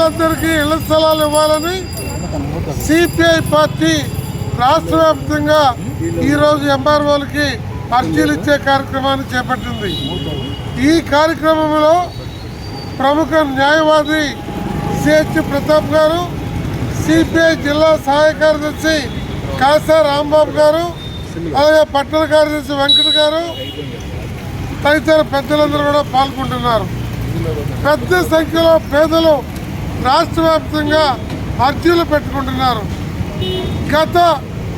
పేదలందరికీ ఇళ్ల స్థలాలు ఇవ్వాలని సిపిఐ పార్టీ రాష్ట్ర వ్యాప్తంగా ఈరోజు ఎంఆర్ఓలకి అర్జీలు ఇచ్చే కార్యక్రమాన్ని చేపట్టింది. ఈ కార్యక్రమంలో ప్రముఖ న్యాయవాది సిహెచ్ ప్రతాప్ గారు, సిపిఐ జిల్లా సహాయ కార్యదర్శి కాసా రాంబాబు గారు, అలాగే పట్టణ కార్యదర్శి వెంకట గారు తదితర పెద్దలందరూ కూడా పాల్గొంటున్నారు. పెద్ద సంఖ్యలో పేదలు రాష్ట్ర వ్యాప్తంగా అర్జీలు పెట్టుకుంటున్నారు. గత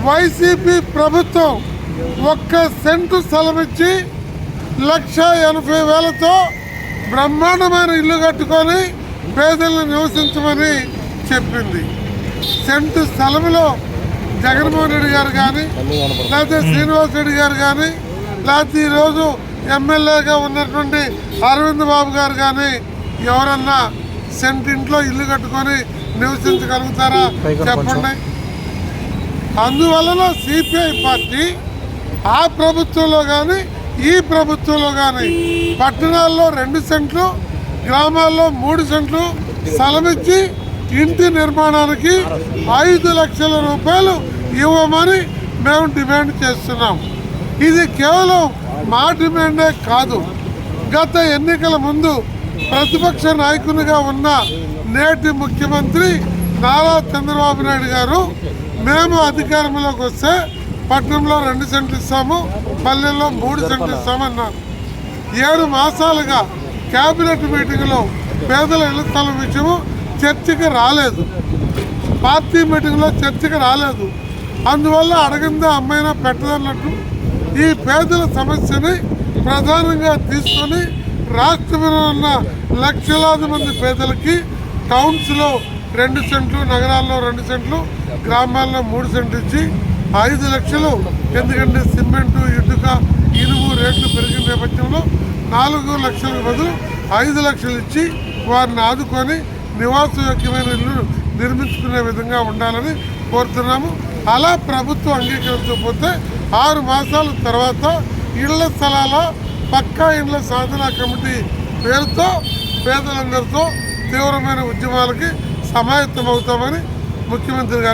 వైసీపీ ప్రభుత్వం 1 సెంటు స్థలం ఇచ్చి 1,80,000తో బ్రహ్మాండమైన ఇల్లు కట్టుకొని పేదలను నివసించమని చెప్పింది. సెంటు స్థలంలో జగన్మోహన్ రెడ్డి గారు కానీ, లేకపోతే శ్రీనివాస్ రెడ్డి గారు కానీ, లేకపోతే ఈరోజు ఎమ్మెల్యేగా ఉన్నటువంటి అరవింద్ బాబు గారు కానీ ఎవరన్నా సెంటింట్లో ఇల్లు కట్టుకొని నివసించగలుగుతారా చెప్పండి. అందువలన సిపిఐ పార్టీ ఆ ప్రభుత్వంలో కానీ ఈ ప్రభుత్వంలో కానీ పట్టణాల్లో 2 సెంట్లు, గ్రామాల్లో 3 సెంట్లు స్థలం ఇచ్చి ఇంటి నిర్మాణానికి 5 లక్షల రూపాయలు ఇవ్వమని మేము డిమాండ్ చేస్తున్నాం. ఇది కేవలం మా డిమాండే కాదు. గత ఎన్నికల ముందు ప్రతిపక్ష నాయకునిగా ఉన్న నేటి ముఖ్యమంత్రి నారా చంద్రబాబు నాయుడు గారు మేము అధికారంలోకి వస్తే పట్టణంలో 2 సెంట్లు ఇస్తాము, పల్లెల్లో 3 సెంట్లు ఇస్తామన్నారు. 7 మాసాలుగా కేబినెట్ మీటింగ్లో పేదల ఇళ్ల స్థలం విషయము చర్చకి రాలేదు, పార్టీ మీటింగ్లో చర్చకి రాలేదు. అందువల్ల అడగందా అమ్మైనా పెట్టదన్నట్టు ఈ పేదల సమస్యని ప్రధానంగా తీసుకొని రాష్ట్రంలో ఉన్న లక్షలాది మంది పేదలకి టౌన్స్లో 2 సెంట్లు, నగరాల్లో 2 సెంట్లు, గ్రామాల్లో 3 సెంట్లు ఇచ్చి 5 లక్షలు, ఎందుకంటే సిమెంటు, ఇటుక, ఇనుము రేట్లు పెరిగిన నేపథ్యంలో 4 లక్షలకు బదులు 5 లక్షలు ఇచ్చి వారిని ఆదుకొని నివాసయోగ్యమైన ఇల్లు నిర్మించుకునే విధంగా ఉండాలని కోరుతున్నాము. అలా ప్రభుత్వం అంగీకరించకపోతే 6 మాసాల తర్వాత ఇళ్ల స్థలాల పక్కా ఇళ్ల సాధన కమిటీ పేరుతో పేదలందరితో తీవ్రమైన ఉద్యమాలకి సమాయత్తమవుతామని ముఖ్యమంత్రి గారు